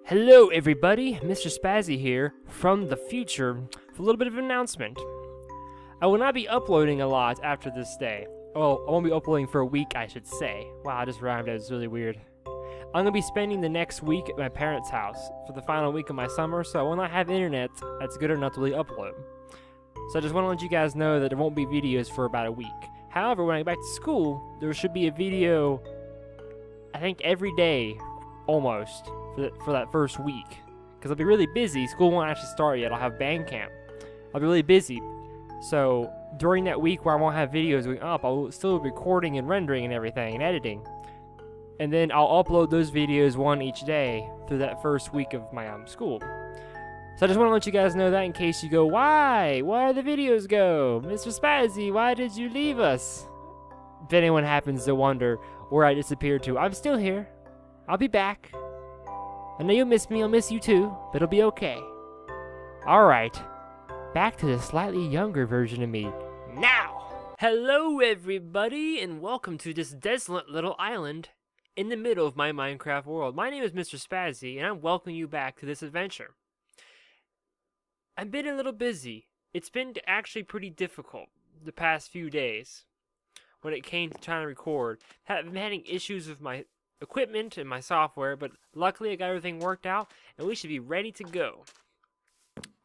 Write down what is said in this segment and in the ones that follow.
Hello everybody, Mr. Spazzy here from the future with a little bit of an announcement. I will not be uploading a lot after this day. Well, I won't be uploading for a week, I should say. Wow, I just rhymed, that was really weird. I'm going to be spending the next week at my parents' house for the final week of my summer, so I will not have internet that's good enough to really upload. So I just want to let you guys know that there won't be videos for about a week. However, when I get back to school, there should be a video, I think every day, almost, for that first week. Because I'll be really busy. School won't actually start yet. I'll have band camp. I'll be really busy. So during that week where I won't have videos going up, I'll still be recording and rendering and everything and editing. And then I'll upload those videos one each day through that first week of my school. So I just want to let you guys know that in case you go, why? Why did the videos go? Mr. Spazzy, why did you leave us? If anyone happens to wonder where I disappeared to, I'm still here. I'll be back. I know you'll miss me, I'll miss you too, but it'll be okay. Alright, back to the slightly younger version of me, now! Hello everybody, and welcome to this desolate little island in the middle of my Minecraft world. My name is Mr. Spazzy, and I'm welcoming you back to this adventure. I've been a little busy. It's been actually pretty difficult the past few days when it came to trying to record. I've been having issues with my equipment and my software, but luckily I got everything worked out, and we should be ready to go.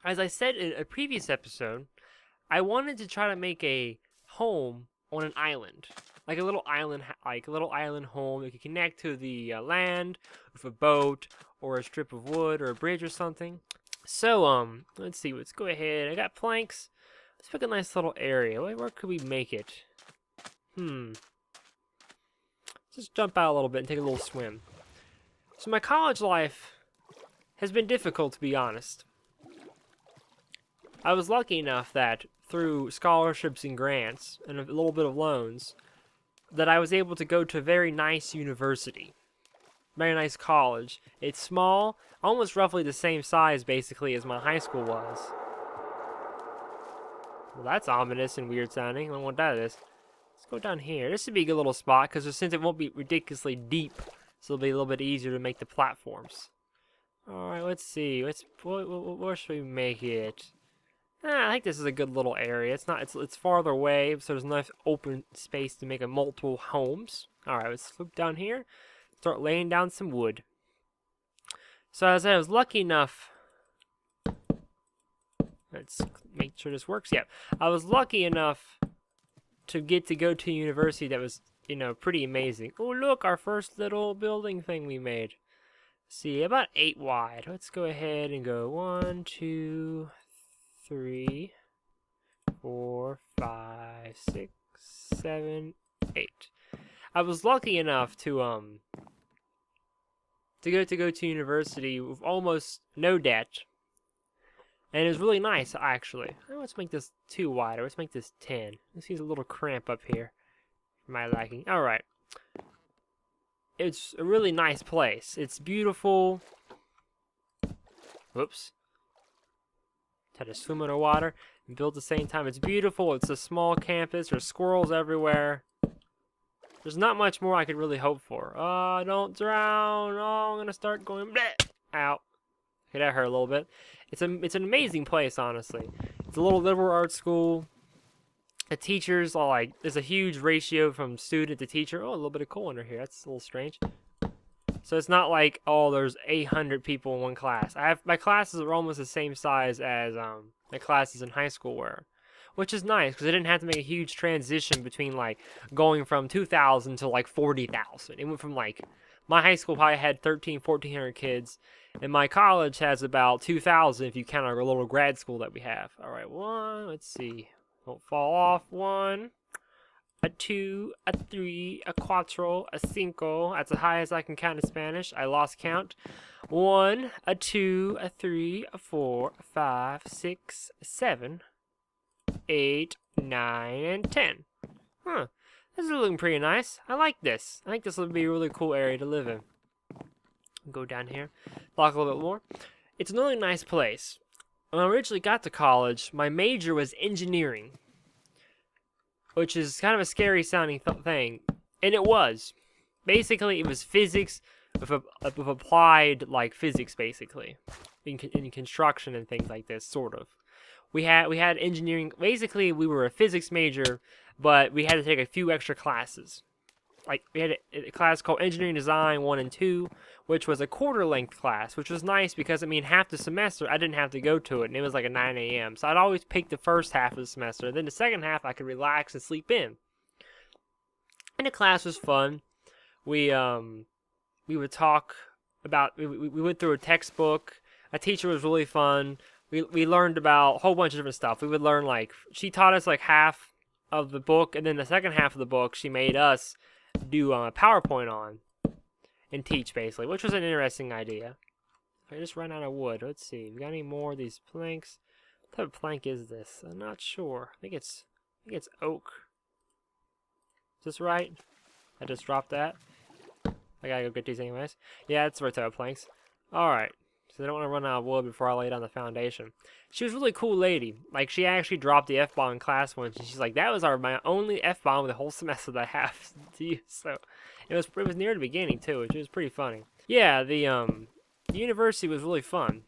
As I said in a previous episode, I wanted to try to make a home on an island. Like a little island home that could connect to the land with a boat or a strip of wood or a bridge or something. So, let's see, let's go ahead. I got planks. Let's pick a nice little area. Where could we make it? Just jump out a little bit and take a little swim. So my college life has been difficult, to be honest. I was lucky enough that through scholarships and grants and a little bit of loans that I was able to go to a very nice university. Very nice college. It's small, almost roughly the same size basically as my high school was. Well, that's ominous and weird sounding. I don't know what that is. Let's go down here. This would be a good little spot because since it won't be ridiculously deep, so it'll be a little bit easier to make the platforms. Alright, let's see. Where should we make it? I think this is a good little area. It's farther away, so there's enough open space to make a multiple homes. Alright, let's swoop down here. Start laying down some wood. So as I said, I was lucky enough. Let's make sure this works. Yep. I was lucky enough to get to go to a university that was, pretty amazing. Oh, look, our first little building thing we made. Let's see, about 8 wide. Let's go ahead and go 1, 2, 3, 4, 5, 6, 7, 8. I was lucky enough to go to university with almost no debt. And it was really nice, actually. Let's make this 2 wider. Let's make this 10. This seems a little cramp up here for my liking. Alright. It's a really nice place. It's beautiful. Whoops. Had to swim in the water and build at the same time. It's beautiful. It's a small campus. There's squirrels everywhere. There's not much more I could really hope for. Don't drown. Oh, I'm going to start going bleh. Ow. Okay, that hurt a little bit. It's an amazing place, honestly. It's a little liberal arts school. The teachers are there's a huge ratio from student to teacher. Oh, a little bit of coal under here. That's a little strange. So it's not like, there's 800 people in one class. My classes are almost the same size as my classes in high school were. Which is nice, because I didn't have to make a huge transition between, going from 2,000 to, 40,000. It went from, my high school probably had 1,400 kids, and my college has about 2,000 if you count our little grad school that we have. All right, let's see. Don't fall off. 1, a 2, a 3, a cuatro, a cinco. That's as high as I can count in Spanish. I lost count. 1, a 2, a 3, a 4, a 5, 6, 7, 8, 9, and 10. Huh. This is looking pretty nice. I like this. I think this will be a really cool area to live in. Go down here. Block a little bit more. It's a really nice place. when I originally got to college, my major was engineering, which is kind of a scary sounding thing, and it was. Basically, it was physics with applied like physics, basically, in construction and things like this, sort of. We had engineering. Basically, we were a physics major, but we had to take a few extra classes. Like we had a class called Engineering Design 1 and 2, which was a quarter-length class, which was nice because half the semester I didn't have to go to it, and it was like at 9 a.m. So I'd always pick the first half of the semester, then the second half I could relax and sleep in. And the class was fun. We would talk about we went through a textbook. A teacher was really fun. We learned about a whole bunch of different stuff. We would learn she taught us like half of the book, and then the second half of the book she made us do a PowerPoint on and teach basically, which was an interesting idea. I just ran out of wood. Let's see. We got any more of these planks? What type of plank is this? I'm not sure. I think it's oak. Is this right? I just dropped that. I gotta go get these anyways. Yeah, that's the right type of planks. Alright. So I don't want to run out of wood before I lay down the foundation. She was a really cool lady. Like, she actually dropped the F-bomb in class once, and she's like, that was my only F-bomb of the whole semester that I have to use. So, it was near the beginning, too, which was pretty funny. Yeah, the university was really fun.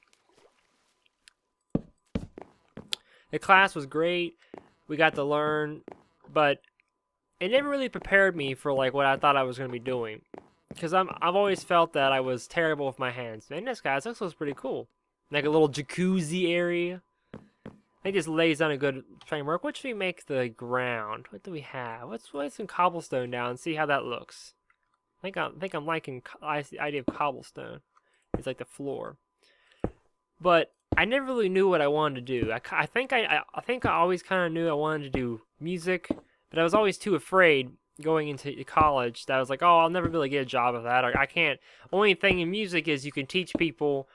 The class was great. We got to learn, but it never really prepared me for, like, what I thought I was going to be doing. Because I've always felt that I was terrible with my hands. Man, this looks pretty cool. Like a little jacuzzi area. I think this lays down a good framework. What should we make the ground? What do we have? Let's lay some cobblestone down and see how that looks. I think I'm liking the idea of cobblestone. It's like the floor. But I never really knew what I wanted to do. I think I always kind of knew I wanted to do music, but I was always too afraid going into college that I was like, oh, I'll never really get a job with that. Or I can't. Only thing in music is you can teach people.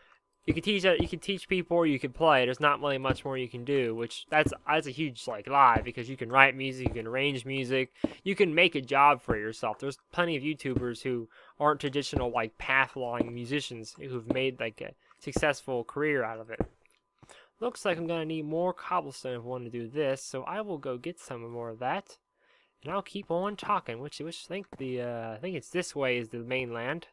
You can teach people, or you can play. There's not really much more you can do, which that's a huge lie, because you can write music, you can arrange music, you can make a job for yourself. There's plenty of YouTubers who aren't traditional path-long musicians who've made a successful career out of it. Looks like I'm gonna need more cobblestone if I want to do this, so I will go get some more of that. And I'll keep on talking, which I think it's this way is the mainland.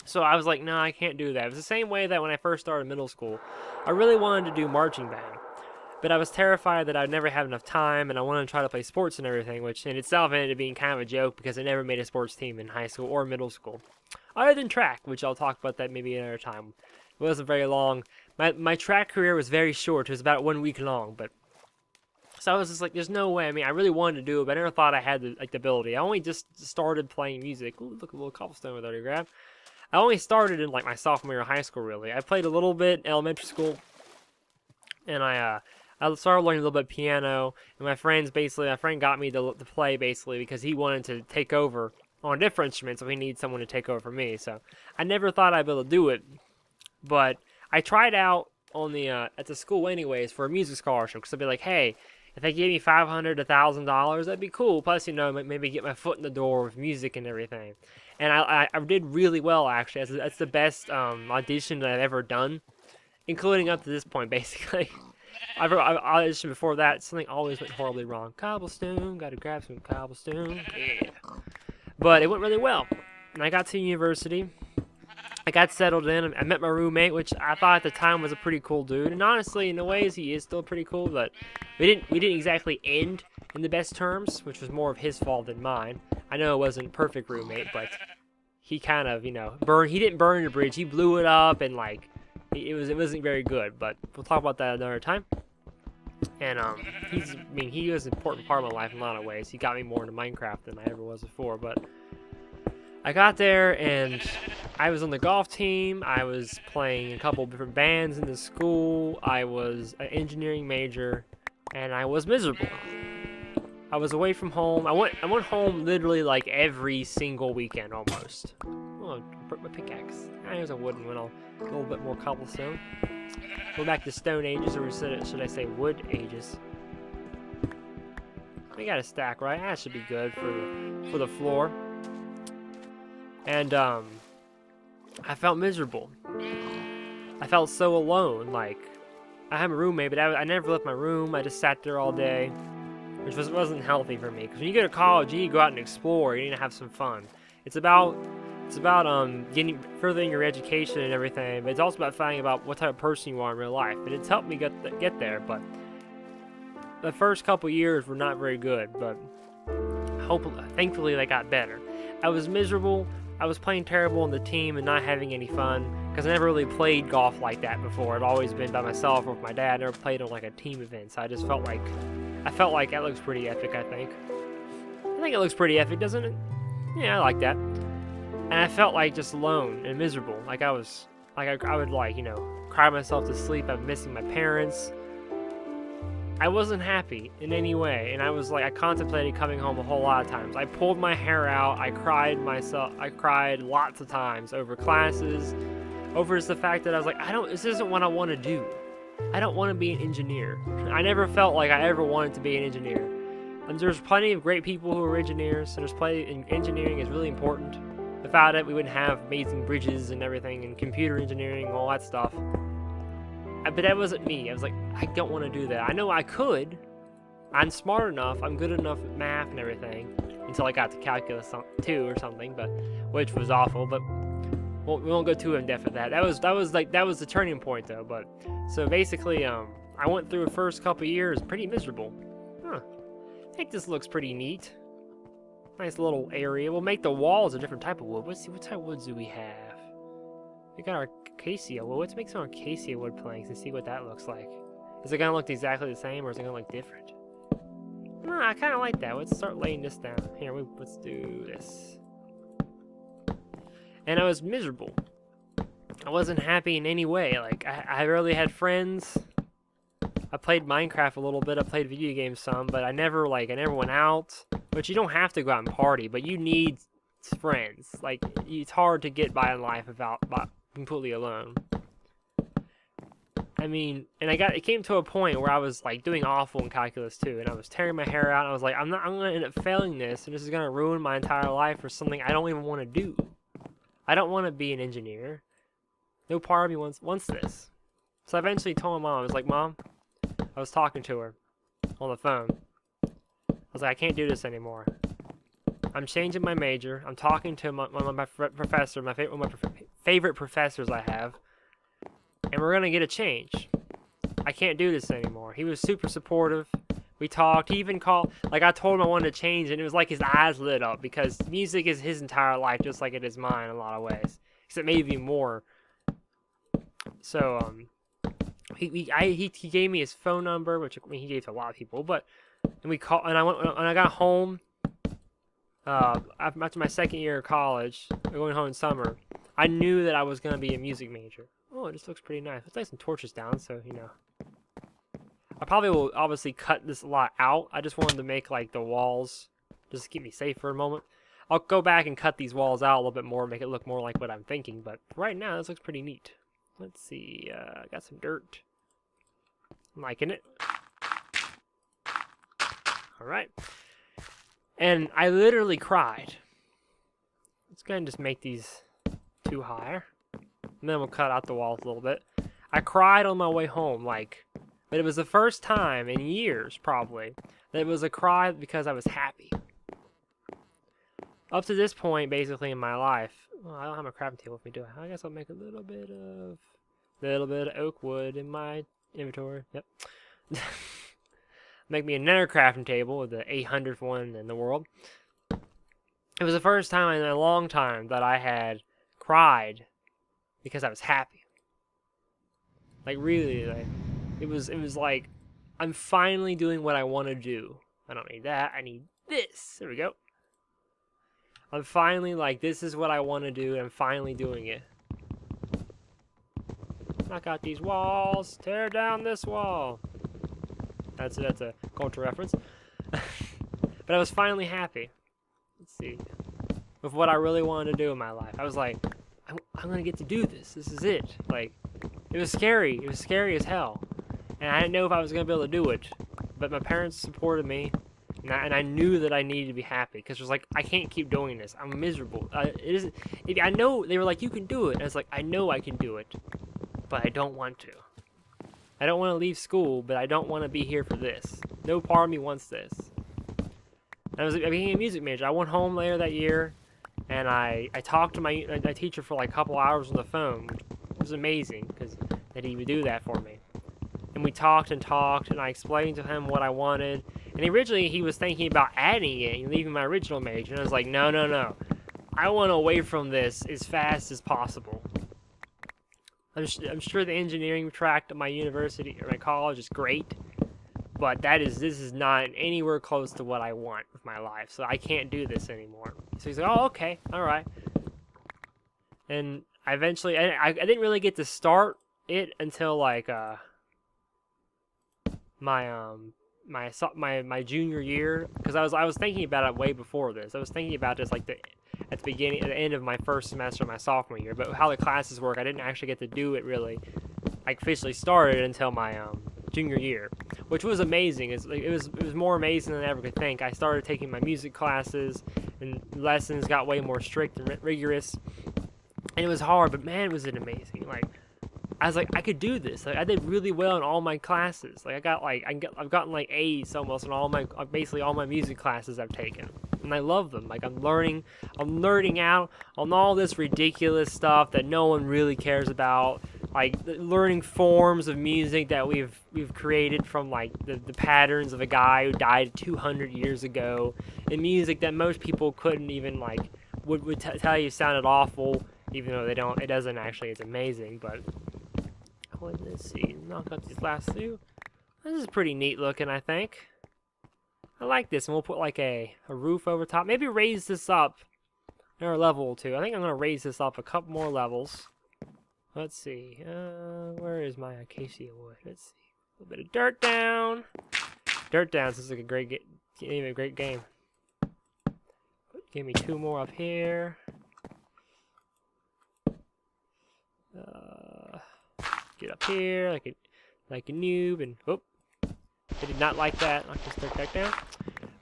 So I was like, no, I can't do that. It was the same way that when I first started middle school, I really wanted to do marching band, but I was terrified that I'd never have enough time, and I wanted to try to play sports and everything, which in itself ended up being kind of a joke because I never made a sports team in high school or middle school, other than track, which I'll talk about that maybe another time. It wasn't very long. My track career was very short. It was about 1 week long, but. So I was just like, there's no way. I really wanted to do it, but I never thought I had the ability. I only just started playing music. Ooh, look, a little cobblestone with that to grab. I only started in my sophomore year of high school, really. I played a little bit in elementary school, and I started learning a little bit of piano. And my friend got me to play basically because he wanted to take over on a different instrument, so he needed someone to take over for me. So I never thought I'd be able to do it, but I tried out on the at the school anyways for a music scholarship, because I'd be like, hey, if they gave me $500 to $1,000, that'd be cool. Plus, maybe get my foot in the door with music and everything. And I did really well, actually. That's the best audition that I've ever done, including up to this point, basically. I've auditioned before that. Something always went horribly wrong. Cobblestone, gotta grab some cobblestone. Yeah. But it went really well. And I got to university. I got settled in. I met my roommate, which I thought at the time was a pretty cool dude. And honestly, in the ways, he is still pretty cool. But we didn't exactly end in the best terms, which was more of his fault than mine. I know it wasn't a perfect roommate, but he kind of, he didn't burn the bridge. He blew it up, and it wasn't very good. But we'll talk about that another time. And he was an important part of my life in a lot of ways. He got me more into Minecraft than I ever was before. But I got there, and I was on the golf team. I was playing a couple different bands in the school. I was an engineering major, and I was miserable. I was away from home. I went home literally every single weekend almost. Oh, my pickaxe. There's a wooden one. A little bit more cobblestone. Go back to Stone Ages, or should I say Wood Ages? We got a stack, right? That should be good for the floor. And I felt miserable. I felt so alone. I had a roommate, but I never left my room. I just sat there all day, which wasn't healthy for me. Because when you go to college, you need to go out and explore. You need to have some fun. It's about getting furthering your education and everything, but it's also about finding about what type of person you are in real life. And it's helped me get there. But the first couple years were not very good. But thankfully, they got better. I was miserable. I was playing terrible on the team and not having any fun because I never really played golf like that before. I've always been by myself or with my dad. I never played on like a team event, so I felt like that looks pretty epic. I think it looks pretty epic, doesn't it? Yeah, I like that. And I felt like just alone and miserable. Like I would cry myself to sleep. I'm missing my parents. I wasn't happy in any way, and I contemplated coming home a whole lot of times. I pulled my hair out, I cried lots of times over classes, over just the fact that I was like, this isn't what I want to do. I don't want to be an engineer. I never felt like I ever wanted to be an engineer. And there's plenty of great people who are engineers, and engineering is really important. Without it, we wouldn't have amazing bridges and everything, and computer engineering, and all that stuff. But that wasn't me. I was like, I don't want to do that. I know I could. I'm smart enough. I'm good enough at math and everything. Until I got to calculus 2 or something, which was awful. But we won't go too in depth with that. That was the turning point though. But so basically, I went through the first couple years pretty miserable. I think this looks pretty neat. Nice little area. We'll make the walls a different type of wood. Let's see, what type of woods do we have? We got our acacia wood. Let's make some acacia wood planks and see what that looks like. Is it gonna look exactly the same, or is it gonna look different? No, I kind of like that. Let's start laying this down. Here, let's do this. And I was miserable. I wasn't happy in any way. Like, I rarely had friends. I played Minecraft a little bit. I played video games some, but I never went out. Which you don't have to go out and party, but you need friends. Like, it's hard to get by in life without completely alone. I mean, and it came to a point where I was like doing awful in calculus 2, and I was tearing my hair out, and I was like, I'm gonna end up failing this, and this is gonna ruin my entire life for something I don't even want to do. I don't want to be an engineer. No part of me wants this. So I eventually told my mom, I was like, Mom, I was talking to her on the phone. I was like, I can't do this anymore. I'm changing my major. I'm talking to my professor, one of my favorite professors I have, and we're gonna get a change. I can't do this anymore. He was super supportive. We talked. He even called. Like, I told him I wanted to change, and it was like his eyes lit up because music is his entire life, just like it is mine in a lot of ways, except maybe more. So he gave me his phone number, which he gave to a lot of people, but and we called, and I got home. After my second year of college, going home in summer, I knew that I was going to be a music major. Oh, it just looks pretty nice. Let's lay some torches down, so, I probably will obviously cut this a lot out. I just wanted to make, like, the walls, just to keep me safe for a moment. I'll go back and cut these walls out a little bit more, make it look more like what I'm thinking, but right now, this looks pretty neat. Let's see, I got some dirt. I'm liking it. Alright. And I literally cried. Let's go ahead and just make these 2 higher. And then we'll cut out the walls a little bit. I cried on my way home, but it was the first time in years, probably, that it was a cry because I was happy. Up to this point, basically, in my life, well, I don't have a crafting table with me, do I? I guess I'll make a little bit of oak wood in my inventory. Yep. Make me another crafting table with the 800th one in the world. It was the first time in a long time that I had cried because I was happy. Like, really, it was like, I'm finally doing what I want to do. I don't need that. I need this. There we go. I'm finally like, this is what I want to do, and I'm finally doing it. Knock out these walls. Tear down this wall. That's a cultural reference. But I was finally happy. Let's see. With what I really wanted to do in my life. I was like, I'm going to get to do this. This is it. Like, it was scary. It was scary as hell. And I didn't know if I was going to be able to do it. But my parents supported me. And I knew that I needed to be happy. Because it was like, I can't keep doing this. I'm miserable. I know, they were like, you can do it. And I was like, I know I can do it. But I don't want to. I don't want to leave school, but I don't want to be here for this. No part of me wants this. I became a music major. I went home later that year, and I talked to my teacher for like a couple hours on the phone. It was amazing because that he would do that for me. And we talked, and I explained to him what I wanted. And originally he was thinking about adding it and leaving my original major. And I was like, no, no, no. I want away from this as fast as possible. I'm sure the engineering track at my university or my college is great, but this is not anywhere close to what I want with my life. So I can't do this anymore. So he's like, oh, okay, all right. And I eventually, I didn't really get to start it until like my junior year, because I was thinking about it way before this. I was thinking about this like at the end of my first semester of my sophomore year. But how the classes work, I didn't actually get to do it really, like officially started until my junior year, which was amazing. It was more amazing than I ever could think. I started taking my music classes, and lessons got way more strict and rigorous, and it was hard. But man, was it amazing! Like, I was like, I could do this. Like, I did really well in all my classes. Like, I've gotten like A's almost in basically all my music classes I've taken, and I love them. Like, I'm nerding out on all this ridiculous stuff that no one really cares about. Like, learning forms of music that we've created from like the patterns of a guy who died 200 years ago, and music that most people couldn't even like would tell you sounded awful, even though they don't. It doesn't actually. It's amazing, but. Let's see, knock out these last two. This is pretty neat looking, I think. I like this, and we'll put like a roof over top. Maybe raise this up another level or two. I think I'm going to raise this up a couple more levels. Let's see, where is my acacia wood? Let's see, a little bit of dirt down. Dirt down, this is like a great game. Give me two more up here. Get up here like a noob, and whoop, I did not like that. Knock this dirt back down.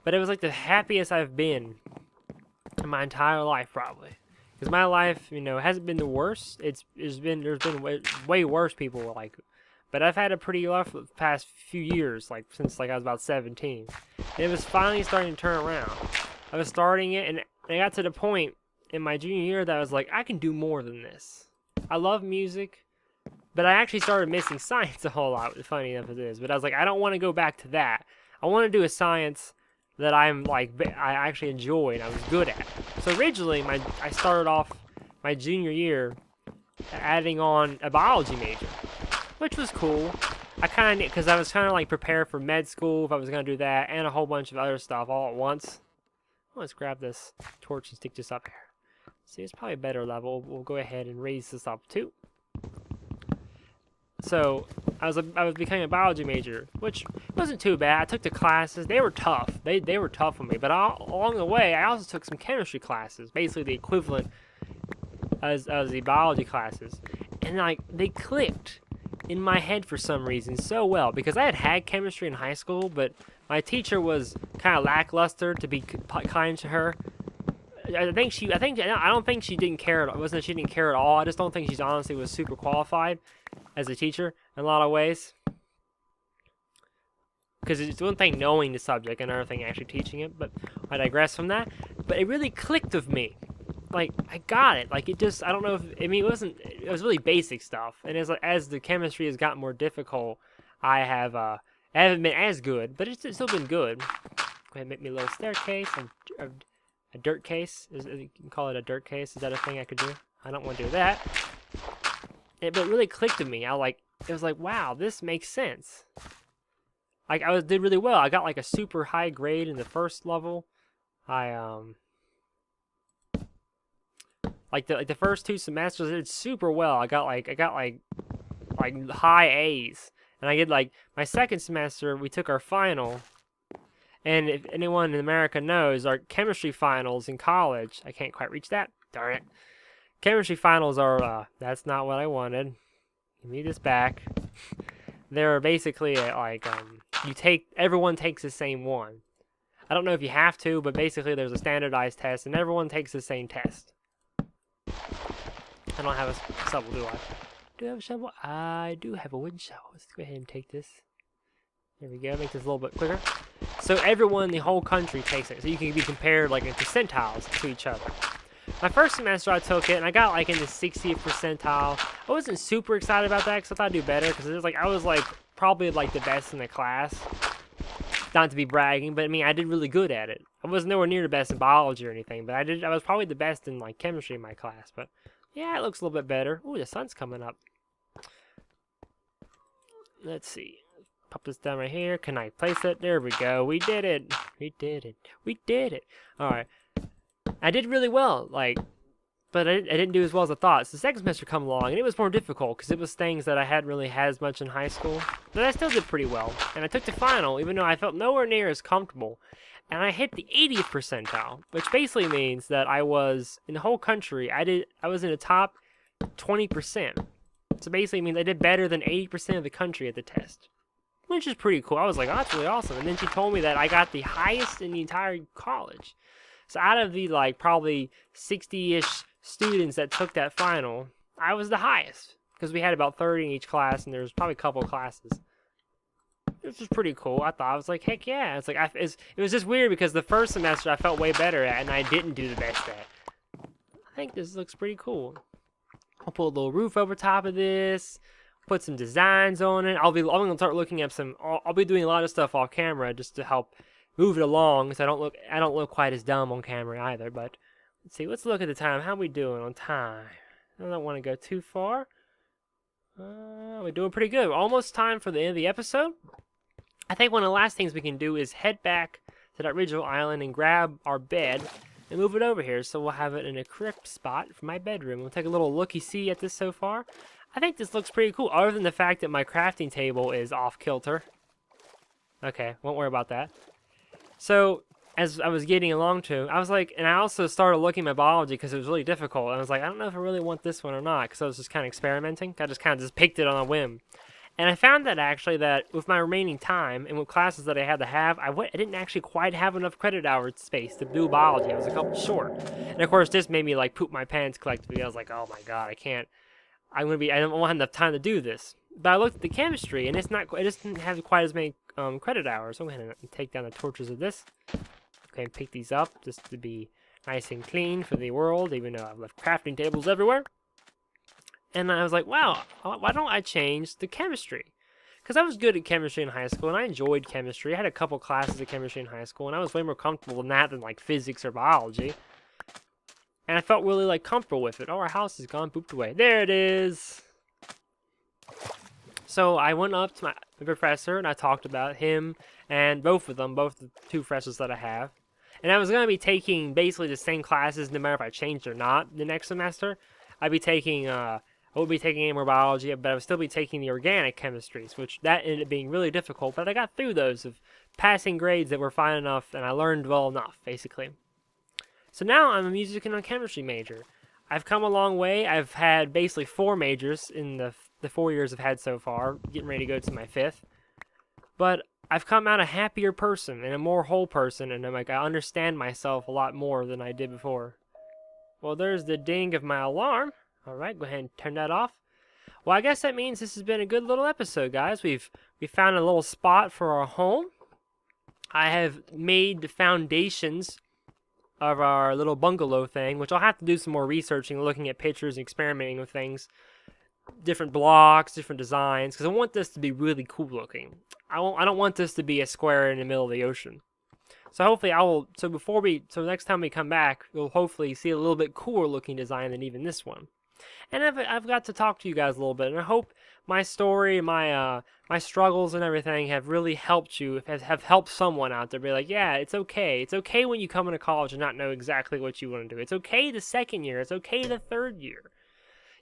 But it was like the happiest I've been in my entire life, probably, because my life, hasn't been the worst. There's been way worse people like, but I've had a pretty rough past few years, like since like I was about 17, and it was finally starting to turn around. I was starting it, and I got to the point in my junior year that I was like, I can do more than this. I love music. But I actually started missing science a whole lot, funny enough it is. But I was like, I don't want to go back to that. I want to do a science that I actually enjoy and I was good at. So originally, I started off my junior year adding on a biology major, which was cool. Because I was kind of like prepared for med school if I was going to do that, and a whole bunch of other stuff all at once. Let's grab this torch and stick this up here. See, it's probably a better level. We'll go ahead and raise this up too. So I was becoming a biology major, which wasn't too bad. I took the classes; they were tough. They were tough on me. But along the way, I also took some chemistry classes, basically the equivalent as the biology classes, and like they clicked in my head for some reason so well, because I had chemistry in high school, but my teacher was kind of lackluster, to be kind to her. I don't think she didn't care. She didn't care at all. I just don't think she honestly was super qualified as a teacher in a lot of ways. Because it's one thing knowing the subject, and another thing actually teaching it. But I digress from that. But it really clicked with me. Like, I got it. Like, it just, I don't know if, it was really basic stuff. And as the chemistry has gotten more difficult, I haven't been as good, but it's still been good. Go ahead and make me a little staircase. A dirt case, you can call it a dirt case. Is that a thing I could do? I don't want to do that. But it really clicked to me. It was like, wow, this makes sense. Like, did really well. I got like a super high grade in the first level. Like the first two semesters, I did super well. I got like high A's, and I did like my second semester. We took our final. And if anyone in America knows, our chemistry finals in college, I can't quite reach that, darn it. Chemistry finals are, that's not what I wanted. Give me this back. They're basically everyone takes the same one. I don't know if you have to, but basically there's a standardized test, and everyone takes the same test. I don't have a subtle, do I? Do I have a shovel? I do have a wooden shovel. Let's go ahead and take this. There we go. Make this a little bit quicker. So everyone in the whole country takes it. So you can be compared like in percentiles to each other. My first semester I took it, and I got like in the 60th percentile. I wasn't super excited about that because I thought I'd do better because it was like I was like probably like the best in the class. Not to be bragging, but I mean I did really good at it. I was nowhere near the best in biology or anything, but I was probably the best in like chemistry in my class. But yeah, it looks a little bit better. Ooh, the sun's coming up. Let's see. Pop this down right here. Can I place it? There we go. We did it. We did it. We did it. All right. I did really well, like, but I didn't do as well as I thought. So the second semester come along, and it was more difficult because it was things that I hadn't really had as much in high school. But I still did pretty well, and I took the final, even though I felt nowhere near as comfortable. And I hit the 80th percentile, which basically means that I was in the whole country. I was in the top 20%. So basically, it means I did better than 80% of the country at the test, which is pretty cool. I was like, oh, that's really awesome. And then she told me that I got the highest in the entire college. So out of the like probably 60-ish students that took that final, I was the highest because we had about 30 in each class, and there was probably a couple of classes. This was pretty cool. I thought I was like, heck yeah! It's like it was just weird because the first semester I felt way better at, and I didn't do the best at. I think this looks pretty cool. I'll put a little roof over top of this. Put some designs on it. I'm gonna start looking at some. I'll be doing a lot of stuff off camera just to help move it along, so I don't look quite as dumb on camera either. But let's see. Let's look at the time. How we doing on time? I don't want to go too far. We're doing pretty good. Almost time for the end of the episode. I think one of the last things we can do is head back to that original island and grab our bed and move it over here. So we'll have it in a correct spot for my bedroom. We'll take a little looky-see at this so far. I think this looks pretty cool, other than the fact that my crafting table is off kilter. Okay, won't worry about that. So, as I was getting along to, I was like, and I also started looking at my biology because it was really difficult. And I was like, I don't know if I really want this one or not, because I was just kind of experimenting. I just kind of picked it on a whim. And I found that actually that with my remaining time and with classes that I had to have, I didn't actually quite have enough credit hour space to do biology. I was a couple short. And of course, this made me like poop my pants collectively. I was like, oh my god, I don't want enough time to do this. But I looked at the chemistry, and it doesn't have quite as many credit hours. So I'm going to take down the torches of this. Okay, and pick these up just to be nice and clean for the world, even though I've left crafting tables everywhere. And I was like, wow, why don't I change the chemistry? Because I was good at chemistry in high school, and I enjoyed chemistry. I had a couple classes of chemistry in high school, and I was way more comfortable in that than like physics or biology. And I felt really like comfortable with it. Oh, our house is gone, pooped away. There it is. So I went up to my professor and I talked about him and both the two professors that I have. And I was going to be taking basically the same classes no matter if I changed or not the next semester. I would be taking animal biology, but I would still be taking the organic chemistries, which that ended up being really difficult. But I got through those of passing grades that were fine enough, and I learned well enough, basically. So now I'm a music and chemistry major. I've come a long way. I've had basically 4 majors in the 4 years I've had so far, getting ready to go to my 5th. But I've come out a happier person and a more whole person, and I understand myself a lot more than I did before. Well, there's the ding of my alarm. All right, go ahead and turn that off. Well, I guess that means this has been a good little episode, guys. We found a little spot for our home. I have made the foundations of our little bungalow thing, which I'll have to do some more researching, looking at pictures and experimenting with things, different blocks, different designs, because I want this to be really cool looking. I don't want this to be a square in the middle of the ocean. So hopefully so next time we come back, we'll hopefully see a little bit cooler looking design than even this one. And I've got to talk to you guys a little bit, and I hope my story, my struggles and everything have really helped you, have helped someone out there be like, yeah, it's okay. It's okay when you come into college and not know exactly what you want to do. It's okay the second year. It's okay the third year.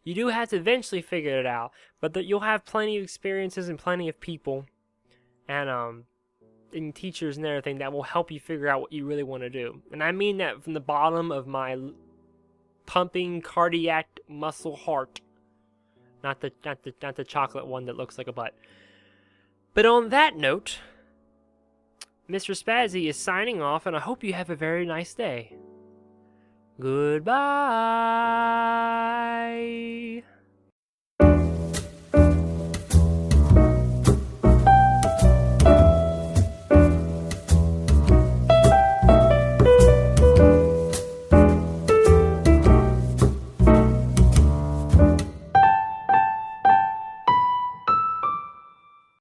You do have to eventually figure it out, but you'll have plenty of experiences and plenty of people and teachers and everything that will help you figure out what you really want to do. And I mean that from the bottom of my pumping cardiac muscle heart. Not the chocolate one that looks like a butt. But on that note, Mr. Spazzy is signing off, and I hope you have a very nice day. Goodbye.